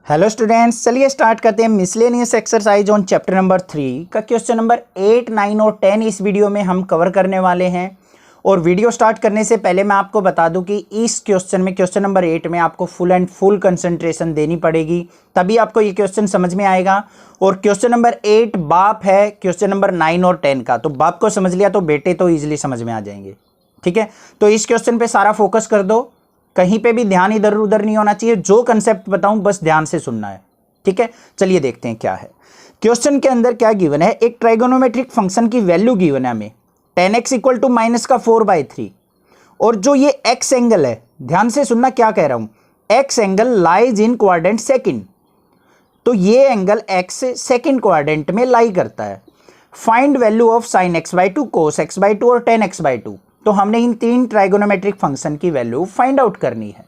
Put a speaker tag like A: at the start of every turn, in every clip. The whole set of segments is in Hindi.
A: हेलो स्टूडेंट्स, चलिए स्टार्ट करते हैं miscellaneous exercise on chapter number 3 का क्वेश्चन नंबर 8, 9 और 10 इस वीडियो में हम कवर करने वाले हैं। और वीडियो स्टार्ट करने से पहले मैं आपको बता दूं कि इस क्वेश्चन में क्वेश्चन नंबर 8 में आपको फुल एंड फुल कंसंट्रेशन देनी पड़ेगी, तभी आपको ये क्वेश्चन समझ में आएगा। और क्वेश्चन नंबर 8 बाप है क्वेश्चन नंबर 9 और 10 का, तो बाप को समझ लिया तो बेटे तो ईजिली समझ में आ जाएंगे। ठीक है, तो इस क्वेश्चन पे सारा फोकस कर दो, कहीं पे भी ध्यान इधर उधर नहीं होना चाहिए। जो कंसेप्ट बताऊं बस ध्यान से सुनना है। ठीक है, चलिए देखते हैं क्या है क्वेश्चन के अंदर। क्या गिवन है, एक ट्राइगोनोमेट्रिक फंक्शन की वैल्यू गिवन है हमें 10x इक्वल टू माइनस का 4/3। और जो ये x एंगल है, ध्यान से सुनना क्या कह रहा हूं, x angle lies in quadrant second, तो ये एंगल x सेकंड क्वाड्रेंट में लाई करता है। Find value of sin x/2, cos x/2 और tan x/2। तो हमने इन तीन ट्राइगोनोमेट्रिक फंक्शन की वैल्यू फाइंड आउट करनी है।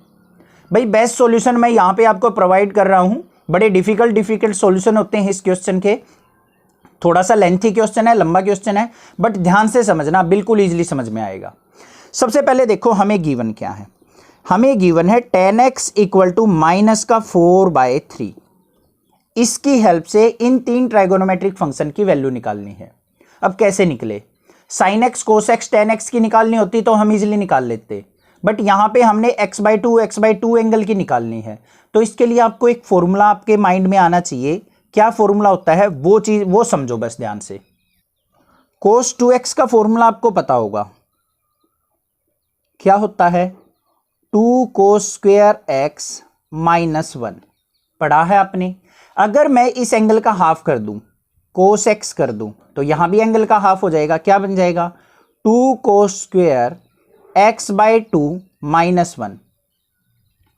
A: भाई बेस्ट सॉल्यूशन मैं यहां पे आपको प्रोवाइड कर रहा हूं। बड़े डिफिकल्ट सॉल्यूशन होते हैं इस क्वेश्चन के, थोड़ा सा लेंथी क्वेश्चन है, लंबा क्वेश्चन है, बट ध्यान से समझना, बिल्कुल इजीली समझ में आएगा। सबसे पहले देखो हमें गिवन क्या है, हमें गिवन है 10x इक्वल टू माइनस का 4/3। इसकी हेल्प से इन तीन ट्राइगोनोमेट्रिक फंक्शन की वैल्यू निकालनी है। अब कैसे निकले, sin x cos x tan x की निकालनी होती तो हम इजीली निकाल लेते, बट यहां पे हमने x/2 एंगल की निकालनी है। तो इसके लिए आपको एक फॉर्मूला आपके माइंड में आना चाहिए। क्या फॉर्मूला होता है वो चीज वो समझो बस ध्यान से। cos 2x का फॉर्मूला आपको पता होगा, क्या होता है, 2 cos स्क्वायर x माइनस 1, पढ़ा है आपने। अगर मैं इस एंगल का हाफ कर दूं, cos x कर दूं, तो यहां भी एंगल का हाफ हो जाएगा, क्या बन जाएगा, 2 cos स्क्वायर x/2 माइनस 1।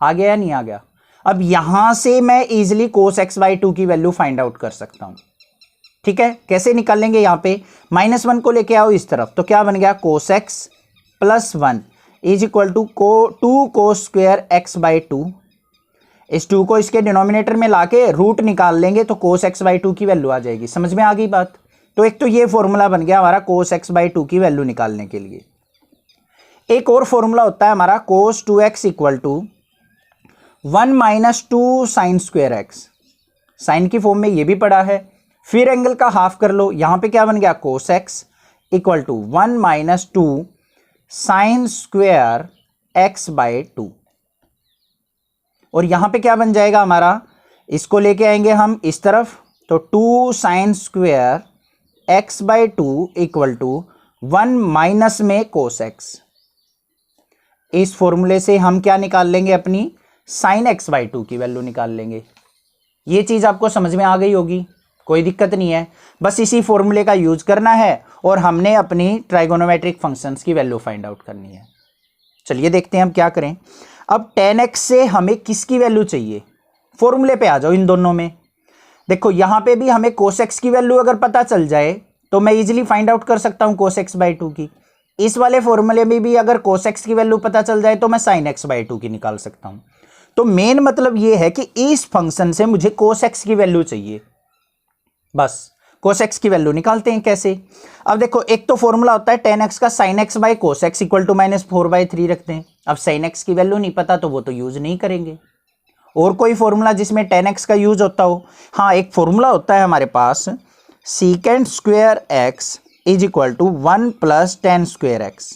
A: आ गया या नहीं आ गया। अब यहां से मैं इजीली cos x/2 की वैल्यू फाइंड आउट कर सकता हूं। ठीक है, कैसे निकालेंगे, यहां पे -1 को लेके आओ इस तरफ, तो क्या बन गया, cos x plus 1 is equal to 2 cos square x/2। इस 2 को इसके डिनोमिनेटर में लाके रूट निकाल लेंगे तो cos x/2 की वैल्यू आ जाएगी। समझ में आ गई बात। तो एक तो ये फॉर्मूला बन गया हमारा cos x/2 की वैल्यू निकालने के लिए। एक और फॉर्मूला होता है हमारा cos 2x equal to 1 minus 2 sine square x। Sine की फॉर्म में ये भी पड़ा है। फिर एंगल का हाफ कर लो, यहां पे क्या बन गया, cos x equal to 1 minus 2 sine square x/2। और यहां पे क्या बन जाएगा हमारा, इसको लेके आएंगे हम इस तरफ, तो 2 sine square x/2 equal to 1 minus में cos x। इस फॉर्मूले से हम क्या निकाल लेंगे, अपनी sin x/2 की वैल्यू निकाल लेंगे। ये चीज आपको समझ में आ गई होगी, कोई दिक्कत नहीं है। बस इसी फॉर्मूले का यूज करना है और हमने अपनी ट्राइगोनोमेट्रिक फंक्शंस की वैल्यू फाइंड आउट करनी है। चलिए देखते हैं हम क्या करें। अब 10x से हमें किसकी वैल्यू चाहिए, फॉर्मूले पे आ जाओ इन दोनों में। देखो यहां पे भी हमें cos x की वैल्यू अगर पता चल जाए तो मैं इजीली फाइंड आउट कर सकता हूं cos x/2 की। इस वाले फॉर्मूले में भी अगर cos x की वैल्यू पता चल जाए तो मैं sin x/2 की निकाल सकता हूं। तो मेन मतलब यह है कि इस फंक्शन से मुझे cos x की वैल्यू चाहिए। बस cos x की वैल्यू निकालते हैं कैसे। अब देखो एक तो फॉर्मूला होता है 10x का sin x by cos x equal to -4/3 रखते हैं। अब sin x की वैल्यू नहीं पता तो वो तो यूज नहीं करेंगे। और कोई फॉर्मूला जिसमें 10x का यूज होता हो, हाँ एक फॉर्मूला होता है हमारे पास, secant square x is equal to 1 plus tan square x।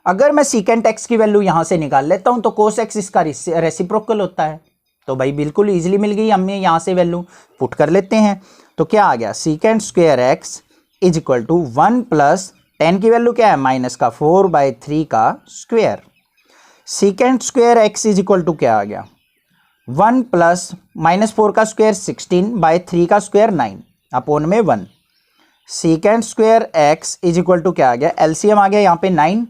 A: अगर मैं सीकेंट x की वैल्यू यहां से निकाल लेता हूं तो cos x इसका रेसिप्रोकल होता है। तो भाई बिल्कुल इजीली मिल गई, हमें यहां से वैल्यू पुट कर लेते हैं। तो क्या आ गया, secant square x is equal to 1 plus tan की वैल्यू क्या है, माइनस का 4/3 का square. Secant square x is equal to क्या आ गया, 1 प्लस -4 का स्क्वायर 16/3 का स्क्वायर 9 अपॉन में 1। Secant square x is equal to क्या आ गया, एलसीएम आ गया यहाँ पे 9,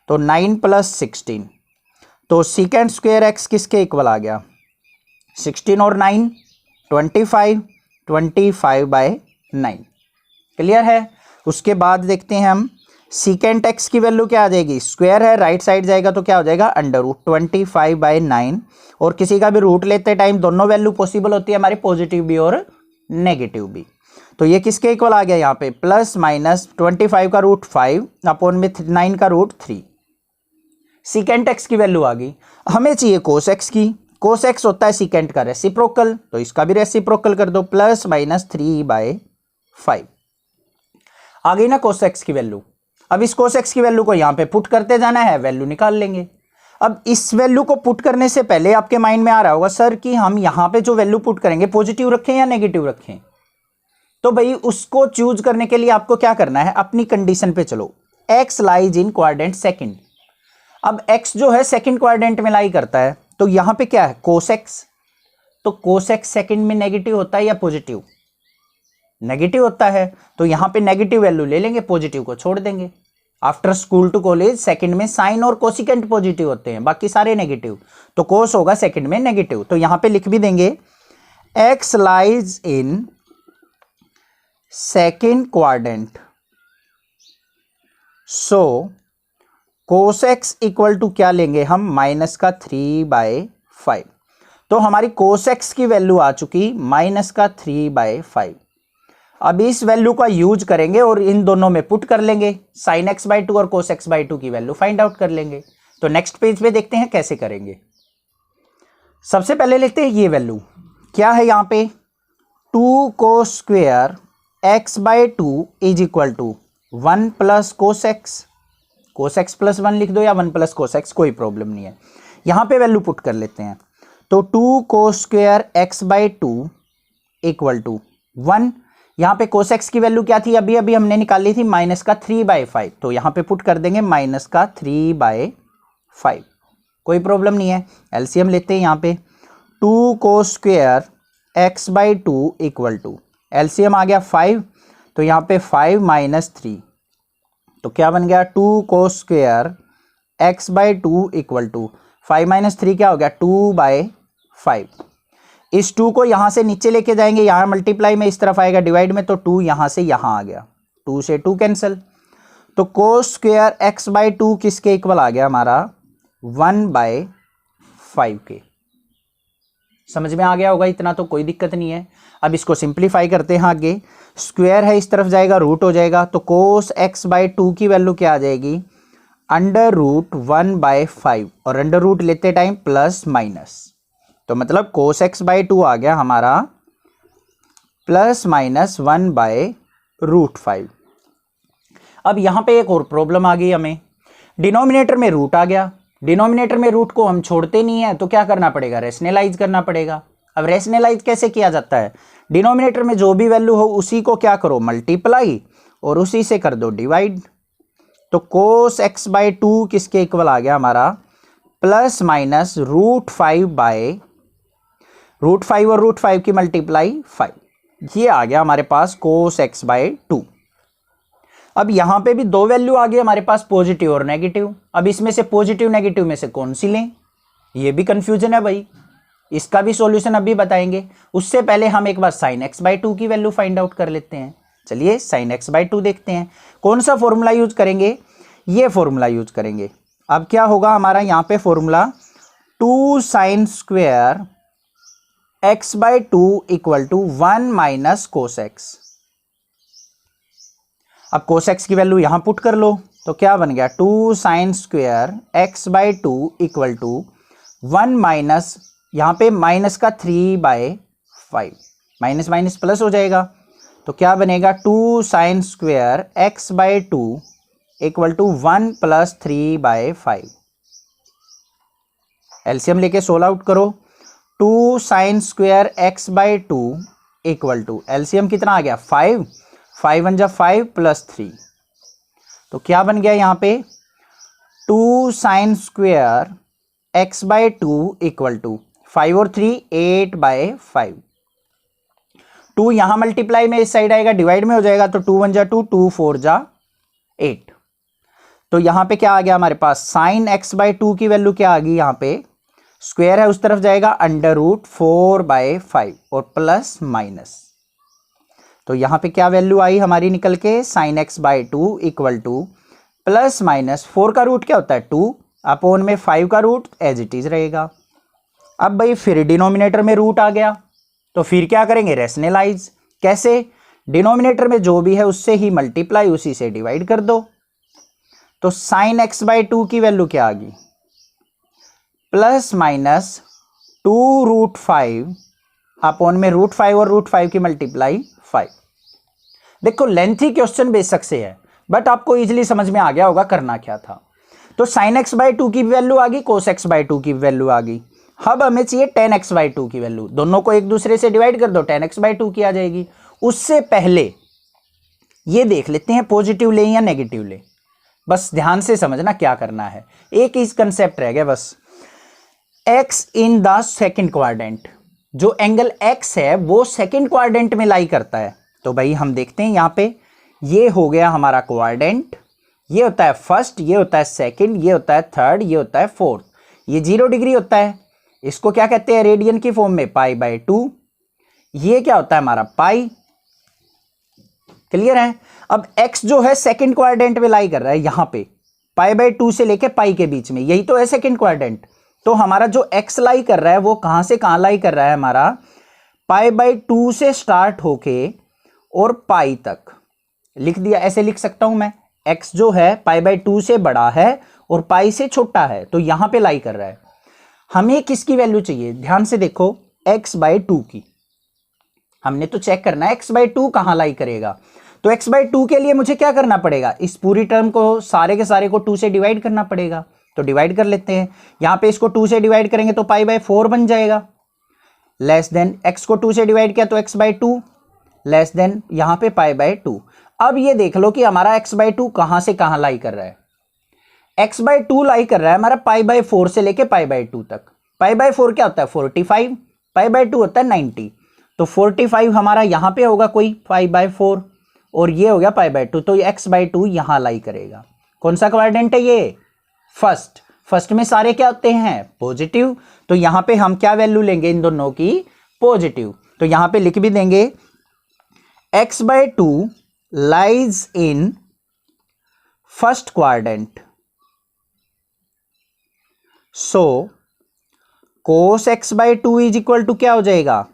A: तो 9 प्लस 16, तो सीकेंट स्क्वायर x किसके इक्वल आ गया, 16 और 9 25/9। क्लियर है। उसके बाद देखते हैं हम सीकेंट x की वैल्यू क्या आ जाएगी, स्क्वायर है राइट साइड जाएगा तो क्या हो जाएगा, √25/9। और किसी का भी रूट लेते टाइम दोनों वैल्यू पॉसिबल होती है हमारी, पॉजिटिव भी और नेगेटिव भी। तो ये किसके इक्वल आ गया, यहाँ पे प्लस माइनस 25 का √5 अपॉन में 9 का √3। सीकेंट x की वैल्यू आ गई। हमें चाहिए cos x की, कोस एक्स होता है सीकेंट का रेसिप्रोकल, तो इसका भी रेसिप्रोकल कर दो, प्लस माइनस 3/5। आ गई ना कोस एक्स की वैल्यू। अब इस कोस एक्स की वैल्यू को यहां पे पुट करते जाना है, वैल्यू निकाल लेंगे। अब इस वैल्यू को पुट करने से पहले आपके माइंड में आ रहा होगा सर कि हम यहां पे जो वैल्यू पुट करेंगे पॉजिटिव रखें या नेगेटिव रखें। तो भाई उसको चूज करने के लिए आपको क्या करना है, अपनी कंडीशन पे चलो। एक्स लाइज इन क्वाड्रेंट सेकंड। अब एक्स जो है सेकंड क्वाड्रेंट में लाई करता है, तो यहां पे क्या है कोस एक्स। तो कोस एक्स सेकंड में नेगेटिव होता है या पॉजिटिव? नेगेटिव होता है, तो यहां पे नेगेटिव वैल्यू ले लेंगे, पॉजिटिव को छोड़ देंगे। After school to college second में साइन और कोसिकेंट पॉजिटिव होते हैं, बाकी सारे नेगेटिव, तो कोस होगा सेकंड में नेगेटिव। तो यहां पे लिख भी देंगे x lies in second quadrant, so cos x equal to क्या लेंगे हम, -3/5। तो हमारी कोस एक्स की वैल्यू आ चुकी -3/5। अब इस वैल्यू का यूज करेंगे और इन दोनों में पुट कर लेंगे, sin x/2 और cos x/2 की वैल्यू फाइंड आउट कर लेंगे। तो नेक्स्ट पेज पे देखते हैं कैसे करेंगे। सबसे पहले लेते हैं ये वैल्यू, क्या है यहां पे 2 cos square x/2 is equal to 1 + cos x। cos x + 1 लिख दो या 1 + cos x, कोई प्रॉब्लम नहीं है। यहां पे वैल्यू पुट कर लेते हैं, तो 2 cos square x/2 equal to 1। यहां पे cos x की वैल्यू क्या थी, अभी अभी हमने निकाली थी -3/5, तो यहां पे पुट कर देंगे -3/5, कोई प्रॉब्लम नहीं है। एलसीएम लेते हैं यहां पे, 2 cos square x/2 equal to, LCM आ गया 5, तो यहां पे 5 - 3, तो क्या बन गया 2 cos square x/2 equal to 5 - 3 क्या हो गया 2/5। इस 2 को यहां से नीचे लेके जाएंगे, यहां मल्टीप्लाई में इस तरफ आएगा डिवाइड में, तो 2 यहां से यहां आ गया, 2 से 2 कैंसिल। तो cos स्क्वायर x/2 किसके इक्वल आ गया हमारा 1/5 के। समझ में आ गया होगा, इतना तो कोई दिक्कत नहीं है। अब इसको सिंप्लीफाई करते हैं आगे, स्क्वायर है इस तरफ जाएगा रूट हो जाएगा, तो cos x/2 की वैल्यू क्या आ जाएगी √1/5, और अंडर रूट लेते टाइम प्लस माइनस, तो मतलब cos x/2 आ गया हमारा ±1/√5। अब यहां पे एक और प्रॉब्लम आ गई हमें, डिनोमिनेटर में रूट आ गया। डिनोमिनेटर में रूट को हम छोड़ते नहीं है, तो क्या करना पड़ेगा, रेशनलाइज करना पड़ेगा। अब रेशनलाइज कैसे किया जाता है, डिनोमिनेटर में जो भी वैल्यू हो उसी को क्या करो मल्टीप्लाई, और उसी से कर दो डिवाइड। तो cos x/2 किसके इक्वल आ गया हमारा ±√5 और √5 की मल्टीप्लाई 5, ये आ गया हमारे पास cos x/2। अब यहां पे भी दो वैल्यू आ गई हमारे पास, पॉजिटिव और नेगेटिव। अब इसमें से पॉजिटिव नेगेटिव में से कौन सी लें, ये भी कंफ्यूजन है भाई, इसका भी सॉल्यूशन अभी बताएंगे। उससे पहले हम एक बार sin x/2 की वैल्यू फाइंड आउट कर लेते हैं। चलिए sin x/2 देखते हैं, कौन सा फॉर्मूला यूज करेंगे, ये फॉर्मूला यूज करेंगे। अब क्या होगा हमारा यहां पे formula 2 sin square x/2 equal to 1 - cos x। अब cos x की वैल्यू यहां पुट कर लो, तो क्या बन गया 2 sin square x/2 equal to 1 - यहां पे माइनस का 3/5, माइनस माइनस प्लस हो जाएगा, तो क्या बनेगा 2 sin square x/2 equal to 1 + 3/5। LCM लेके सोल्व आउट करो, 2 sin square x/2 equal to, LCM कितना आ गया 5, 5 × 5 + 3, तो क्या बन गया यहां पे 2 sin square x/2 equal to 5 और 3 8/5। 2 यहां मल्टीप्लाई में इस साइड आएगा, डिवाइड में हो जाएगा, तो 2 × 1 = 2, 2 × 4 = 8। तो यहां पे क्या आ गया हमारे पास sin x/2 की वैल्यू क्या आ गई, यहां पे स्क्वायर है उस तरफ जाएगा √4/5 और प्लस माइनस, तो यहां पे क्या वैल्यू आई हमारी निकल के sin x/2 equal to plus minus 4 का रूट क्या होता है 2 अपॉन में 5 का रूट एज इट इज रहेगा। अब भाई फिर डिनोमिनेटर में रूट आ गया, तो फिर क्या करेंगे रेशनलाइज, कैसे, डिनोमिनेटर में जो भी है उससे ही मल्टीप्लाई, उसी से डिवाइड कर दो। तो sin x/2 की वैल्यू क्या आ गई प्लस माइनस 2√5 अपॉन में √5 और √5 की मल्टीप्लाई 5। देखो लेंथी क्वेश्चन बेशक से है, बट आपको इजीली समझ में आ गया होगा करना क्या था। तो sin x/2 की वैल्यू आ गई, cos x/2 की वैल्यू आ गई। अब हमें चाहिए tan x/2 की वैल्यू। दोनों को एक दूसरे से डिवाइड कर दो, tan x/2 की आ जाएगी। उससे पहले ये देख लेते हैं पॉजिटिव ले या नेगेटिव ले। बस ध्यान से समझना क्या करना है, एक ही कंसेप्ट रह गया बस। x in the second quadrant, जो एंगल x है वो सेकेंड क्वाड्रेंट में लाई करता है। तो भाई हम देखते हैं यहां पे, ये हो गया हमारा क्वाड्रेंट, ये होता है फर्स्ट, ये होता है सेकंड, ये होता है थर्ड, ये होता है फोर्थ। ये 0 डिग्री होता है, इसको क्या कहते हैं रेडियन की फॉर्म में π/2। ये क्या होता है हमारा पाई। क्लियर है। अब x जो है सेकंड क्वाड्रेंट में लाई कर रहा है, यहां पे π/2 से लेके पाई के बीच में, यही तो है सेकंड क्वाड्रेंट। तो हमारा जो x लाई कर रहा है वो कहां से कहां लाई कर रहा है, हमारा π/2 से स्टार्ट होके और पाई तक। लिख दिया, ऐसे लिख सकता हूं मैं, x जो है π/2 से बड़ा है और पाई से छोटा है, तो यहां पे लाई कर रहा है। हमें किसकी वैल्यू चाहिए, ध्यान से देखो, x/2 की। हमने तो चेक करना है x/2 कहां लाई करेगा। तो x/2 के लिए मुझे क्या करना पड़ेगा, इस पूरी टर्म को सारे के सारे को 2 से डिवाइड करना पड़ेगा। तो डिवाइड कर लेते हैं, यहां पे इसको 2 से डिवाइड करेंगे तो π/4 बन जाएगा। लेस देन x को 2 से डिवाइड किया तो x/2 लेस देन यहां पे π/2। अब ये देख लो कि हमारा x/2 कहां से कहां लाई कर रहा है। x/2 लाई कर रहा है हमारा π/4 से लेके π/2 तक। π/4 क्या होता है 45, π/2 होता है 90। तो 45 हमारा यहां पे होगा कोई π/4 और ये हो गया π/2, तो ये x/2 यहां लाई करेगा। कौन सा क्वाड्रेंट है ये, फर्स्ट। फर्स्ट में सारे क्या होते हैं पॉजिटिव, तो यहां पे हम क्या वैल्यू लेंगे इन दोनों की, पॉजिटिव। तो यहां पे लिख भी देंगे x/2 lies in first quadrant, so cos x/2 is equal to क्या हो जाएगा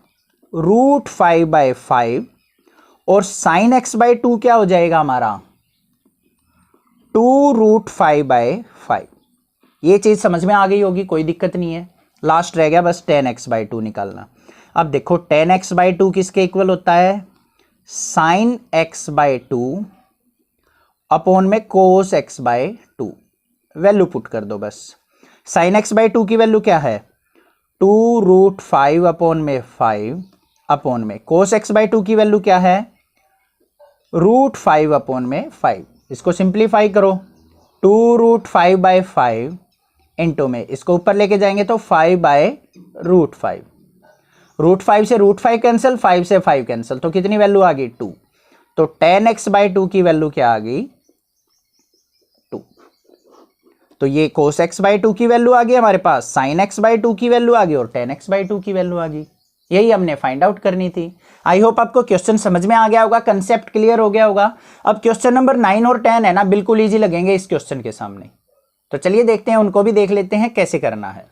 A: √5/5 और sin x/2 क्या हो जाएगा हमारा 2√5/5। ये चीज समझ में आ गई होगी, कोई दिक्कत नहीं है। लास्ट रह गया बस tan x/2 निकालना। अब देखो tan x/2 किसके इक्वल होता है, sin x/2 अपॉन में cos x/2। वैल्यू पुट कर दो बस। sin x/2 की वैल्यू क्या है 2√5 अपॉन में 5 अपॉन में cos x/2 की वैल्यू क्या है √5 अपॉन में 5। इसको सिंप्लीफाई करो, 2√5/5 इंटू में इसको ऊपर लेके जाएंगे तो 5/√5। √5 से √5 कैंसिल, 5 से 5 कैंसिल, तो कितनी वैल्यू आ गई 2। तो tan x/2 की वैल्यू क्या आ गई 2। तो ये cos x/2 की वैल्यू आ गई हमारे पास, sin x/2 की वैल्यू आ गई और tan x/2 की वैल्यू आ गई। यही हमने फाइंड आउट करनी थी। आई होप आपको क्वेश्चन समझ में आ गया होगा, कंसेप्ट क्लियर हो गया होगा। अब क्वेश्चन नंबर 9 और 10 है ना, बिल्कुल इजी लगेंगे इस क्वेश्चन के सामने। तो चलिए देखते हैं, उनको भी देख लेते हैं कैसे करना है।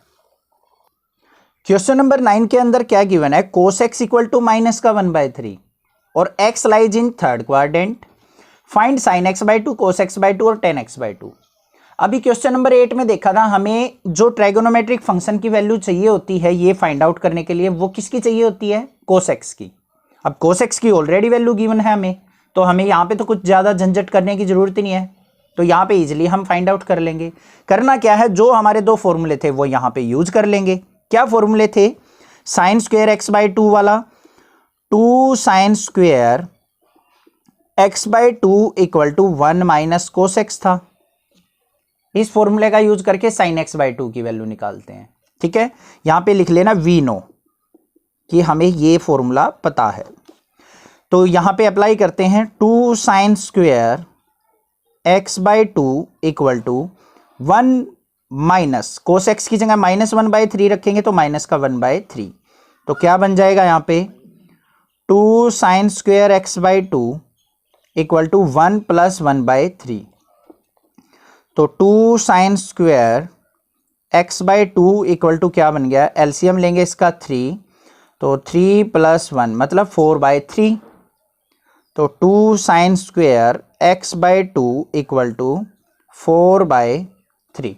A: क्वेश्चन नंबर 9 के अंदर क्या गिवन है, cos x equal to minus का 1/3 और x lies in third quadrant, find sin x/2 cos x/2 और tan x/2। अभी क्वेश्चन नंबर 8 में देखा था, हमें जो ट्राइगोनोमेट्रिक फंक्शन की वैल्यू चाहिए होती है ये फाइंड आउट करने के लिए, वो किसकी चाहिए होती है cos x की। अब cos x की ऑलरेडी वैल्यू गिवन है हमें, तो हमें यहाँ पे तो कुछ ज़्यादा झंझट करने की ज़रूरत ही नहीं है, तो यहाँ पे इजीली हम फाइंड आउट कर लेंगे। करना क्या है, जो हमारे दो फॉर्मूले थे वो यहाँ पे यूज कर लेंगे। क्या फॉर्मूले थे, sin² x/2 वाला, 2 sin² x/2 equal to 1 minus cos x था। इस फॉर्मूले का यूज करके sin x/2 की वैल्यू निकालते हैं। ठीक है, यहां पे लिख लेना वी नो, कि हमें ये फॉर्मूला पता है। तो यहां पे अप्लाई करते हैं, 2 sin² x/2 equal to 1 minus cos x की जगह -1/3 रखेंगे तो माइनस का 1/3। तो क्या बन जाएगा यहाँ पे 2 sin² x/2 इक्वल टू 1 + 1/3। तो 2 sin² x/2 इक्वल टू क्या बन गया, एलसीएम लेंगे इसका 3, तो 3 + 1 मतलब 4/3। तो 2 sin² x/2 इक्वल टू 4/3।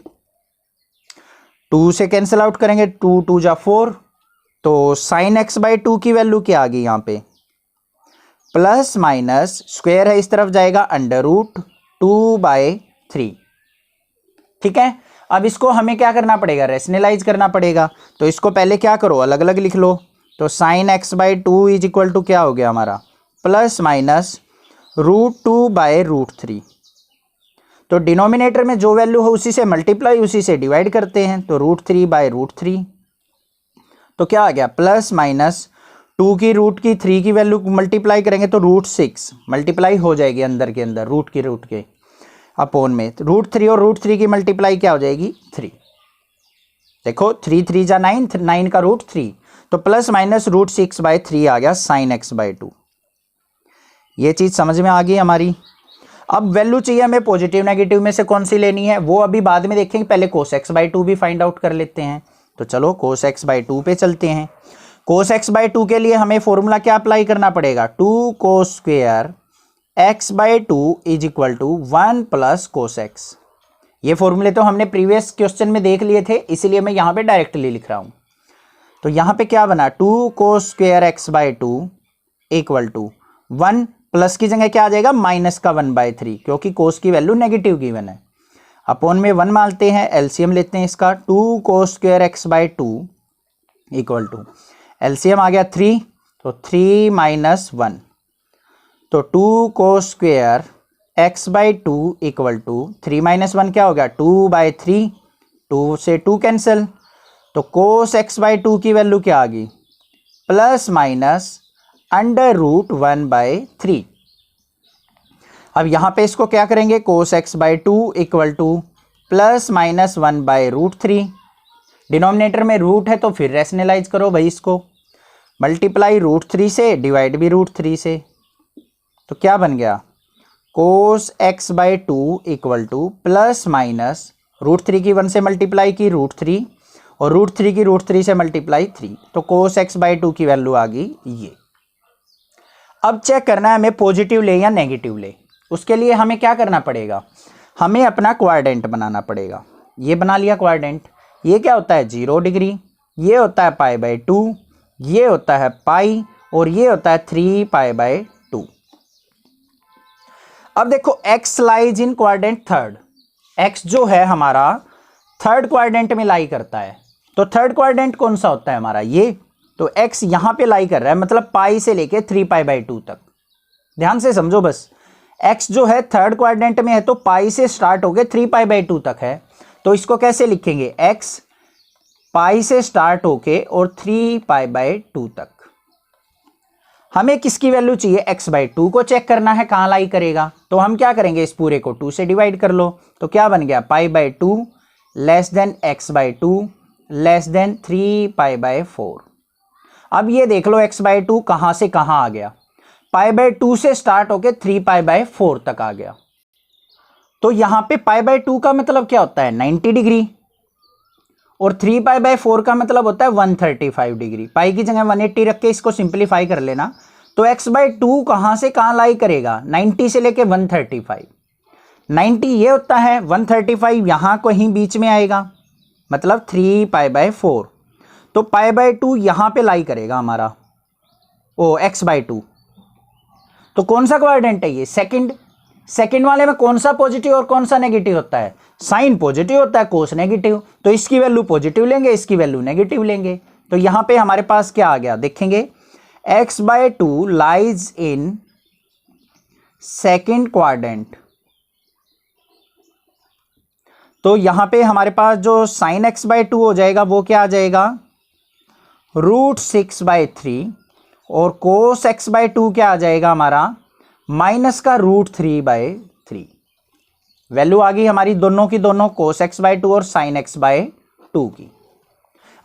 A: 2 से कैंसिल आउट करेंगे, 2 × 2 = 4, तो साइन एक्स बाई टू की वैल्यू क्या आ गई यहाँ पे, प्लस माइनस स्क्वायर है इस तरफ जाएगा अंडर रूट 2/3। ठीक है, अब इसको हमें क्या करना पड़ेगा, रेशनलाइज करना पड़ेगा। तो इसको पहले क्या करो, अलग अलग लिख लो। तो sine x by two is equal to क्या हो गया हमारा, प्लस माइनस √2/√3। तो डिनोमिनेटर में जो वैल्यू है उसी से मल्टीप्लाई उसी से डिवाइड करते हैं। तो √3/√3 तो क्या आ गया, प्लस माइनस 2 की रूट की 3 की वैल्यू मल्टीप्लाई करेंगे तो √6 मल्टीप्लाई हो जाएगी अंदर के अंदर रूट के अपॉन में। √3 और √3 की मल्टीप्लाई क्या हो जाएगी, 3। देखो 3 3 जा 9, 9 का √3, तो प्लस माइनस √6/3 आ गया साइन एक्स बाई टू। ये चीज़ समझ में आ गई हमारी। अब वैल्यू चाहिए हमें पॉजिटिव नेगेटिव में से कौन सी लेनी है, वो अभी बाद में देखेंगे, पहले कोस एक्स बाई टू भी फाइंड आउट कर लेते हैं। तो चलो कोस एक्स बाई टू पे चलते हैं। कोस एक्स बाई टू के लिए हमें फॉर्मूला क्या अप्लाई करना पड़ेगा, 2 cos square x by two is equal to 1 plus cos x. ये फॉर्मूले तो हमने प्रीवियस क्वेश्चन में देख लिए थे, इसीलिए मैं यहाँ पे डायरेक्टली लिख रहा हूँ। तो यहाँ पे क्या बना, 2 cos square x by two equal to 1 plus की जगह क्या आ जाएगा, माइनस का 1/3, क्योंकि कोस की वैल्यू नेगेटिव गिवन है। अपॉन में 1 मानते हैं, एलसीएम लेते हैं इसका, 2 cos square x by two equal to LCM आ गया 3, तो 3 माइनस 1, तो 2 cos square x by two equal to 3 minus 1 क्या हो गया, 2/3, 2 से 2 कैंसिल, तो कोस एक्स बाई टू की वैल्यू क्या आ गई, प्लस माइनस √1/3। अब यहां पे इसको क्या करेंगे, cos x by two equal to plus minus 1/√3। Denominator में रूट है तो फिर रैशनलाइज करो भाई, इसको मल्टीप्लाई √3 से, डिवाइड भी √3 से। तो क्या बन गया, cos x by two equal to plus minus √3 की 1 से मल्टीप्लाई की √3 और √3 की √3 से मल्टीप्लाई 3, तो कोस एक्स बाई टू की वैल्यू आ गई ये। अब चेक करना है हमें पॉजिटिव ले या नेगेटिव ले। उसके लिए हमें क्या करना पड़ेगा, हमें अपना क्वाड्रेंट बनाना पड़ेगा। ये बना लिया क्वाड्रेंट। ये क्या होता है 0 डिग्री, ये होता है π/2, ये होता है पाई और ये होता है 3π/2। अब देखो x लाइज इन क्वाड्रेंट थर्ड, x जो है हमारा थर्ड क्वाड्रेंट में लाई करता है। तो थर्ड क्वाड्रेंट कौन सा होता है हमारा, ये। तो x यहां पे लाई कर रहा है, मतलब पाई से लेके 3π/2 तक। ध्यान से समझो बस, x जो है थर्ड क्वाड्रेंट में है तो पाई से स्टार्ट होके 3π/2 तक है। तो इसको कैसे लिखेंगे, x पाई से स्टार्ट होके और 3π/2 तक। हमें किसकी वैल्यू चाहिए, x/2 को चेक करना है कहां लाई करेगा। तो हम क्या करेंगे, इस पूरे को 2 से डिवाइड कर लो। तो क्या बन गया, π/2 less than x/2 less than 3π/4। अब ये देख लो x/2 कहां से कहां आ गया, π/2 से स्टार्ट होके 3π/4 तक आ गया। तो यहां पे π/2 का मतलब क्या होता है 90 डिग्री और 3π/4 का मतलब होता है 135 डिग्री। पाई की जगह 180 रख के इसको सिंप्लीफाई कर लेना। तो x/2 कहां से कहां लाई करेगा, 90 से लेके 135। 90 ये होता है, 135 यहां कहीं बीच में आएगा, मतलब 3π/4। तो π/2 यहां पे लाई करेगा हमारा x/2। तो कौन सा क्वाड्रेंट है ये, सेकंड वाले में कौन सा पॉजिटिव और कौन सा नेगेटिव होता है, साइन पॉजिटिव होता है, कोस नेगेटिव। तो इसकी वैल्यू पॉजिटिव लेंगे, इसकी वैल्यू नेगेटिव लेंगे। तो यहां पे हमारे पास क्या आ गया, देखेंगे x/2 lies in second quadrant. तो यहां पे हमारे पास जो साइन x/2 हो जाएगा वो क्या आ जाएगा, √6/3 और कोस x/2 क्या आ जाएगा हमारा, माइनस का √3/3। वैल्यू आ गई हमारी दोनों की दोनों, कोस x/2 और साइन x/2 की।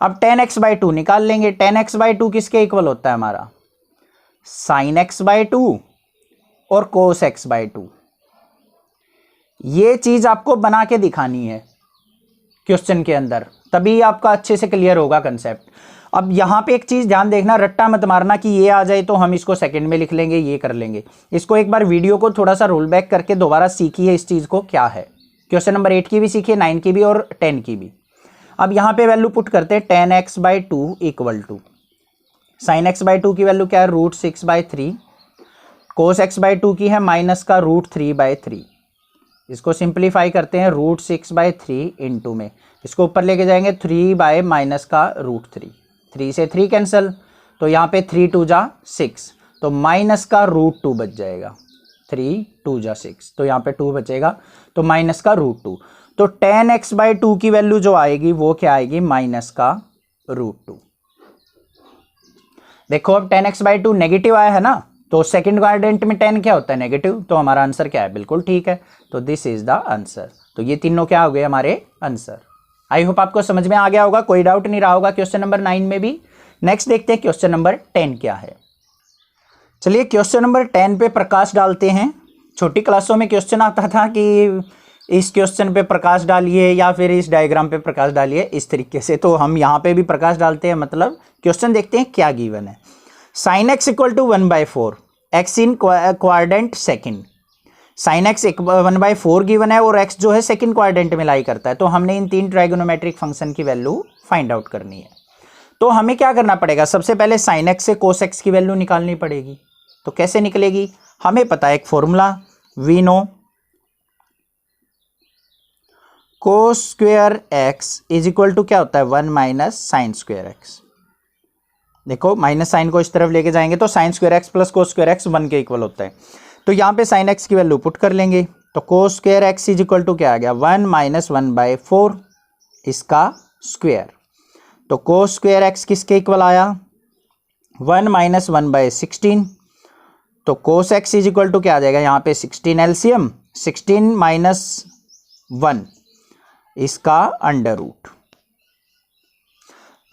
A: अब tan x/2 निकाल लेंगे। tan x/2 किसके इक्वल होता है हमारा, साइन x/2 और कोस x/2। ये चीज आपको बना के दिखानी है क्वेश्चन के अंदर, तभी आपका अच्छे से क्लियर होगा कंसेप्ट। अब यहां पे एक चीज ध्यान देखना, रट्टा मत मारना कि ये आ जाए तो हम इसको सेकंड में लिख लेंगे, ये कर लेंगे। इसको एक बार वीडियो को थोड़ा सा रोल बैक करके दोबारा सीखिए इस चीज को क्या है। क्वेश्चन नंबर 8 की भी सीखिए, 9 की भी और 10 की भी। अब यहां पे वैल्यू पुट करते हैं tan x/2 equal to sine x by two की वैल्यू क्या है, √6/3। कोस एक्स बाई टू की है माइनस का √3/3। इसको सिंप्लीफाई करते हैं, √6/3 इंटू में इसको ऊपर लेके जाएंगे 3 बाय माइनस का √3, 3 से 3 कैंसिल, तो यहाँ पे 3 2 जा 6, तो माइनस का √2 बच जाएगा। 3 2 जा 6, तो यहाँ पे 2 बचेगा, तो माइनस का √2। तो tan x/2 की वैल्यू जो आएगी वो क्या आएगी, माइनस का √2। देखो अब tan x/2 नेगेटिव आया है ना, तो सेकंड क्वाड्रेंट में tan क्या होता है, नेगेटिव, तो हमारा आंसर क्या है, बिल्कुल ठीक है। तो दिस इज द आंसर। तो ये तीनों क्या हो गए हमारे आंसर। आई होप आपको समझ में आ गया होगा, कोई डाउट नहीं रहा होगा क्वेश्चन नंबर 9 में भी। नेक्स्ट देखते हैं क्वेश्चन नंबर 10 क्या है। चलिए क्वेश्चन नंबर 10 पे प्रकाश डालते हैं। छोटी क्लासों में क्वेश्चन आता था कि इस क्वेश्चन पे प्रकाश डालिए या फिर इस डायग्राम पे प्रकाश डालिए, इस तरीके से। तो हम यहाँ पे भी प्रकाश डालते हैं, मतलब क्वेश्चन देखते हैं क्या गिवन है। Sine x equal to 1/4, x in quadrant second. Sine x 1/4 given है और एक्स जो है सेकंड क्वाड्रेंट में लाई करता है। तो हमने इन तीन ट्राइगोनोमेट्रिक फंक्शन की वैल्यू फाइंड आउट करनी है। तो हमें क्या करना पड़ेगा, सबसे पहले साइन एक्स से कोस एक्स की वैल्यू निकालनी पड़ेगी। तो कैसे निकलेगी, हमें पता है एक formula, we know cos square x is equal to क्या होता है, 1 माइनस साइन स्क्वेयर एक्स। देखो माइनस साइन को इस तरफ लेके जाएंगे तो sine square x plus cos square x 1 के इक्वल होता है। तो यहाँ पे साइन एक्स की वैल्यू पुट कर लेंगे, तो cos square x is equal to क्या आ गया, 1 माइनस 1/4 इसका स्क्वेयर। तो कोस स्क्वेयर एक्स किसके इक्वल आया, 1 माइनस 1/16। तो cos x is equal to क्या आ जाएगा, यहाँ पे 16 एलसीएम, 16 माइनस 1 इसका अंडर रूट,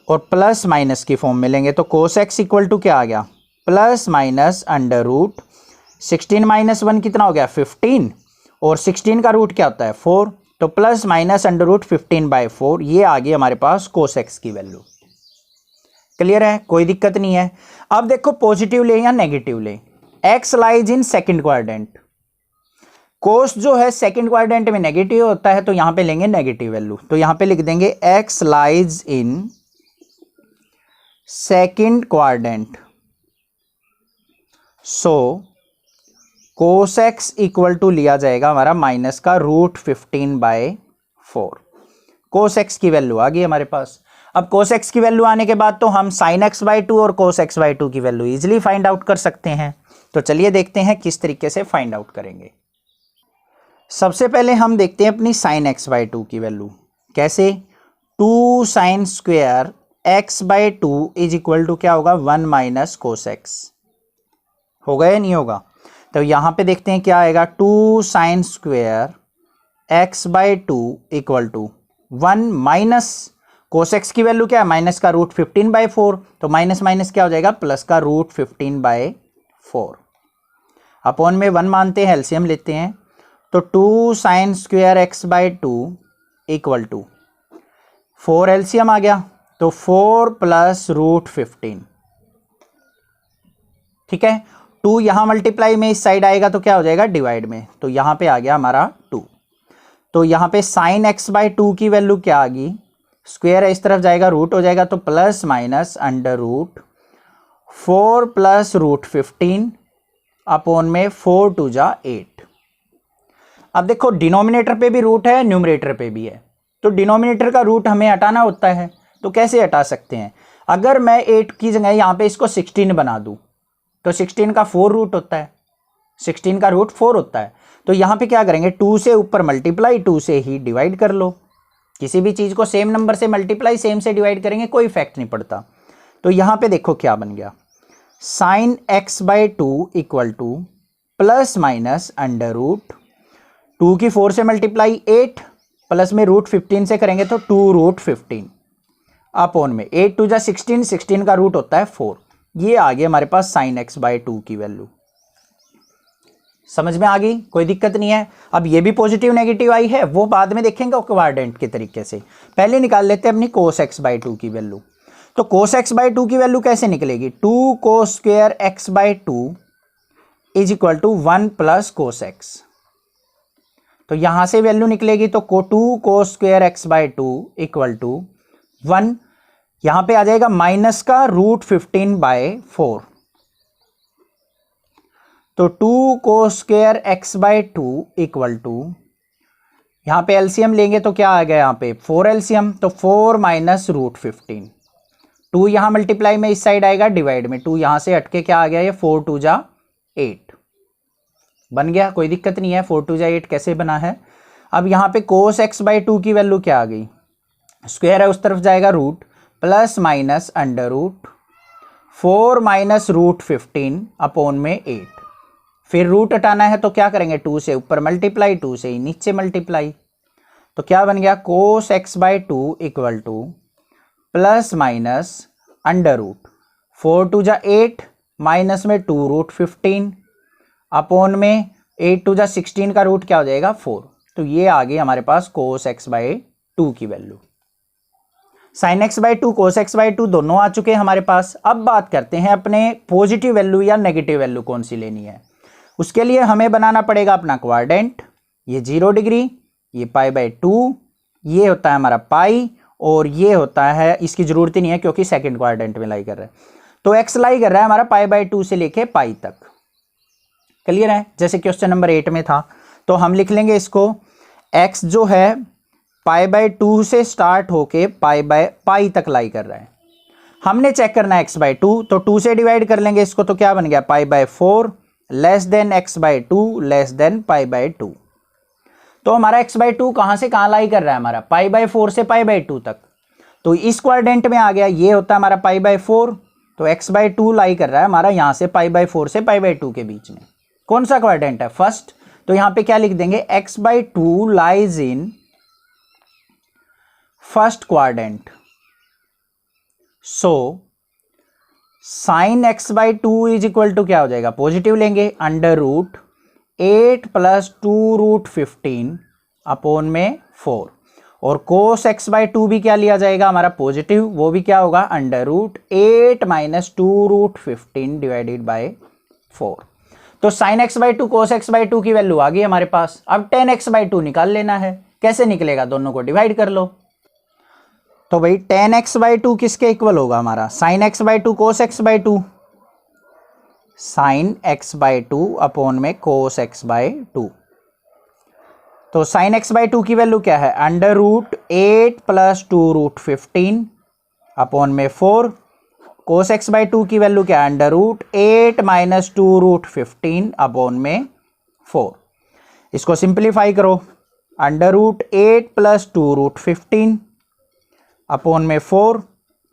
A: और प्लस माइनस की फॉर्म में लेंगे। तो कोस एक्स इक्वल टू क्या आ गया, plus minus under root 16 minus 1 कितना हो गया, 15, और 16 का रूट क्या होता है, 4। तो प्लस माइनस अंडर रूट 15/4, ये आ गई हमारे पास कोस एक्स की वैल्यू। क्लियर है, कोई दिक्कत नहीं है। अब देखो पॉजिटिव ले या नेगेटिव ले, x lies in second quadrant. Cos जो है सेकंड क्वाड्रेंट में नेगेटिव होता है, तो यहां पे लेंगे नेगेटिव वैल्यू। तो यहां पे लिख देंगे x lies in second quadrant, so cos x equal to लिया जाएगा हमारा माइनस का √15/4। कोस एक्स की वैल्यू आ गई हमारे पास। अब कोस एक्स की वैल्यू आने के बाद तो हम साइन x/2 और कोस x/2 की वैल्यू इजीली फाइंड आउट कर सकते हैं। तो चलिए देखते हैं किस तरीके से फाइंड आउट करेंगे। सबसे पहले हम देखते हैं अपनी साइन x/2 की वैल्यू। कैसे, 2 sine square x/2 is equal to क्या होगा, 1 माइनस कोस एक्स। होगा या नहीं होगा, तो यहां पे देखते हैं क्या आएगा, 2 sine square x/2 equal to 1 minus cos x की वैल्यू क्या है, माइनस का √15/4। तो माइनस माइनस क्या हो जाएगा, प्लस का √15/4। अपॉन में 1 मानते हैं, एलसीएम लेते हैं। तो 2 sine square x/2 equal to 4, LCM आ गया, तो 4 प्लस √15। ठीक है, 2 यहां मल्टीप्लाई में इस साइड आएगा तो क्या हो जाएगा, डिवाइड में। तो यहां पे आ गया हमारा 2। तो यहां पे साइन x/2 की वैल्यू क्या आ गई, स्क्वायर इस तरफ जाएगा, रूट हो जाएगा, तो plus minus under root 4 plus √15 upon में 4 2 जा 8। अब देखो डिनोमिनेटर पे भी रूट है, न्यूमरेटर पे भी है। तो डिनोमिनेटर का रूट हमें हटाना होता है, तो कैसे हटा सकते हैं, अगर मैं 8 की जगह यहां पे इसको 16 बना दूं, तो 16 का 4 रूट होता है, 16 का रूट 4 होता है। तो यहां पे क्या करेंगे, 2 से ऊपर मल्टीप्लाई, 2 से ही डिवाइड कर लो। किसी भी चीज को सेम नंबर से मल्टीप्लाई, सेम से डिवाइड करेंगे, कोई इफेक्ट नहीं पड़ता। तो यहां पे देखो क्या बन गया, sine x/2 equal to plus minus under root 2 की 4 से मल्टीप्लाई 8, प्लस में √15 से करेंगे तो 2√15 अपॉन में 8 2 जा 16, 16 का रूट होता है 4। ये आ गया हमारे पास साइन x/2 की वैल्यू। समझ में आ गई, कोई दिक्कत नहीं है। अब ये भी पॉजिटिव नेगेटिव आई है, वो बाद में देखेंगे क्वाड्रेंट के तरीके से। पहले निकाल लेते हैं अपनी कोस x/2 की वैल्यू। तो कोस x/2 की वैल्यू कैसे निकलेगी, 2 cos square x/2 is equal to 1 plus cos x. तो यहां से वैल्यू निकलेगी, तो 2 cos square x/2 equal to 1, यहां पे आ जाएगा माइनस का √15/4। तो 2 cos square x/2 equal to, यहां पे एलसीएम लेंगे तो क्या आ गया, यहां पे 4 एलसीएम, तो 4 माइनस √15। 2 यहां मल्टीप्लाई में इस साइड आएगा, डिवाइड में 2 यहां से हटके क्या आ गया, ये 4 2 जा 8 बन गया। कोई दिक्कत नहीं है, 4 2 जा 8 कैसे बना है। अब यहां पे cos x/2 की वैल्यू क्या आ गई, स्क्वायर है उस तरफ जाएगा root, plus minus under root 4 minus √15 upon में 8। फिर रूट हटाना है तो क्या करेंगे, 2 से ऊपर मल्टीप्लाई, 2 से ही नीचे मल्टीप्लाई। तो क्या बन गया, cos x/2 equal to plus minus under root 4 2 जा 8 माइनस में 2√15 अपॉन में 8 2 जा 16 का रूट क्या हो जाएगा 4। तो ये आ गई हमारे पास cos x/2 की value. sin x/2 cos x/2 दोनों आ चुके हैं हमारे पास। अब बात करते हैं अपने पॉजिटिव वैल्यू या नेगेटिव वैल्यू कौन सी लेनी है। उसके लिए हमें बनाना पड़ेगा अपना क्वाड्रेंट। ये 0 डिग्री, ये π/2, ये होता है हमारा पाई, और ये होता है, इसकी जरूरत ही नहीं है क्योंकि सेकंड क्वाड्रेंट में लाई कर रहा है। तो x लाई कर रहा है हमारा π/2 से लेके पाई तक। क्लियर है, जैसे क्वेश्चन नंबर 8 में था। तो हम लिख लेंगे इसको, x जो है π/2 से स्टार्ट होके पाई तक लाई कर रहा है। हमने चेक करना है x/2, तो 2 से डिवाइड कर लेंगे इसको, तो क्या बन गया π/4 less than x/2 less than π/2। तो हमारा x/2 कहां से कहां लाई कर रहा है, हमारा π/4 से π/2 तक। तो इस क्वाड्रेंट में आ गया, ये होता है हमारा π/4, तो x/2 लाई कर रहा है हमारा यहां से π/4 से π/2 के बीच में। कौन सा क्वाड्रेंट है, फर्स्ट। तो यहां पे क्या लिख देंगे, x/2 lies in first quadrant. So sin x/2 is equal to क्या हो जाएगा, पॉजिटिव लेंगे, अंडर रूट 8 प्लस 2√15 अपॉन में 4। और cos x/2 भी क्या लिया जाएगा हमारा पॉजिटिव, वो भी क्या होगा, under root 8 minus 2√15 divided by 4। तो sin x/2 cos x/2 की वैल्यू आ गई हमारे पास। अब tan x/2 निकाल लेना है। कैसे निकलेगा, दोनों को डिवाइड कर लो। तो भाई tan x/2 किसके इक्वल होगा हमारा, sin x/2 cos x/2, sin x/2 upon में cos x/2। तो sin x/2 की वैल्यू क्या है, अंडर रूट 8 प्लस 2√15 अपॉन में 4। cos x/2 की वैल्यू क्या है, अंडर रूट 8 माइनस 2√15 अपॉन में 4। इसको सिंप्लीफाई करो, अंडर रूट 8 प्लस 2√15 अपॉन में 4,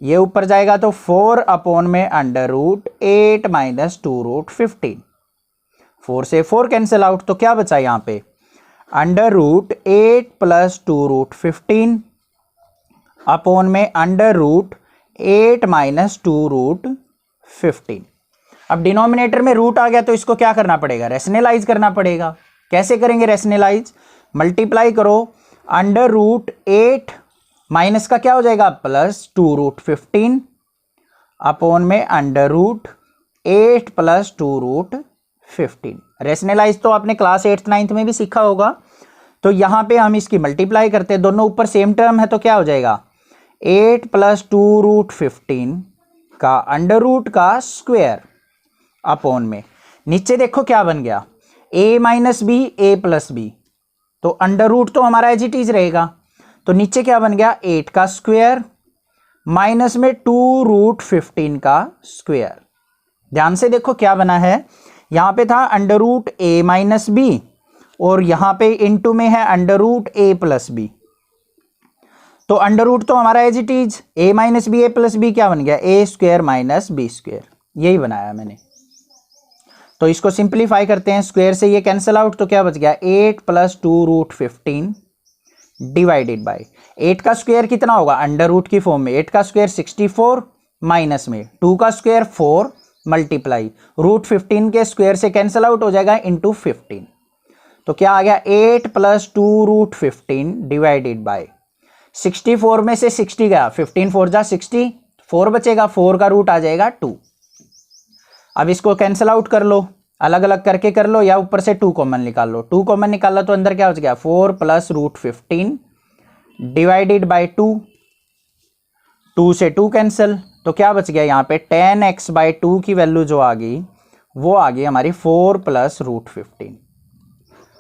A: ये ऊपर जाएगा तो 4 अपॉन में अंडर रूट 8 माइनस 2√15। 4 से 4 कैंसिल आउट, तो क्या बचा यहां पे, अंडर रूट 8 प्लस 2√15 अपॉन में अंडर रूट 8 माइनस 2√15। अब डिनोमिनेटर में रूट आ गया तो इसको क्या करना पड़ेगा, रेशनलाइज करना पड़ेगा। कैसे करेंगे रेशनलाइज, मल्टीप्लाई करो, अंडर रूट 8 माइनस का क्या हो जाएगा प्लस 2√15 अपॉन में अंडर रूट 8 प्लस 2√15। रेशनलाइज तो आपने क्लास 8th 9th में भी सीखा होगा। तो यहां पे हम इसकी मल्टीप्लाई करते हैं, दोनों ऊपर सेम टर्म है तो क्या हो जाएगा, 8 प्लस 2√15 का अंडर रूट का स्क्वायर अपॉन में, नीचे देखो क्या बन गया, a minus B A plus B. तो अंडर रूट तो हमारा एज इट इज रहेगा, तो नीचे क्या बन गया, 8 का स्क्वायर माइनस में 2√15 का स्क्वायर। ध्यान से देखो क्या बना है, यहां पे था under root A minus B, और यहां पे इनटू में है under root A plus B. तो अंडर रूट तो हमारा as it is A minus B A plus B क्या बन गया, ए स्क्वायर माइनस बी स्क्वायर। यही बनाया मैंने। तो इसको सिंप्लीफाई करते हैं, स्क्वायर से ये कैंसिल आउट, तो क्या बच गया, 8 प्लस 2√15 डिवाइडेड बाय 8 का स्क्वायर कितना होगा, अंडर रूट की फॉर्म में 8 का स्क्वायर 64 माइनस में 2 का स्क्वायर 4 मल्टीप्लाई √15 के स्क्वायर से कैंसिल आउट हो जाएगा इंटू 15। तो क्या आ गया, 8 प्लस 2√15 डिवाइडेड बाय 64 में से 60 गया, 15 4 जा 60, 4 बचेगा, 4 का रूट आ जाएगा 2। अब इसको कैंसिल आउट कर लो, अलग अलग करके कर लो, या ऊपर से 2 कॉमन निकाल लो। 2 कॉमन निकाला तो अंदर क्या हो गया, 4 प्लस √15 डिवाइडेड बाय 2। 2 से 2 कैंसिल, तो क्या बच गया यहाँ पे 10x/2 की वैल्यू जो आ गई वो आ गई हमारी 4 + √15।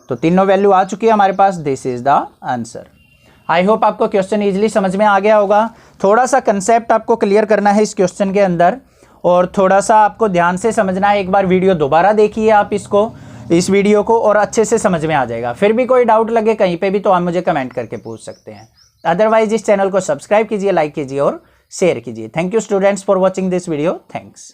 A: तो तीनों वैल्यू आ चुकी है हमारे पास। This is the answer. I hope आपको क्वेश्चन इजीली समझ में आ गया होगा। थोड़ा सा कंसेप्ट आपको क्लियर करना है इस क्वेश्चन के अंदर, और थोड़ा सा आपको ध्यान से समझना है। एक बार वीडियो दोबारा देखिए आप इस वीडियो को, और अच्छे से समझ में आ जाएगा। फिर भी कोई डाउट लगे कहीं पे भी तो आप मुझे कमेंट करके पूछ सकते हैं। अदरवाइज इस चैनल को सब्सक्राइब कीजिए, लाइक कीजिए और शेयर कीजिए। Thank you students for watching this video. Thanks.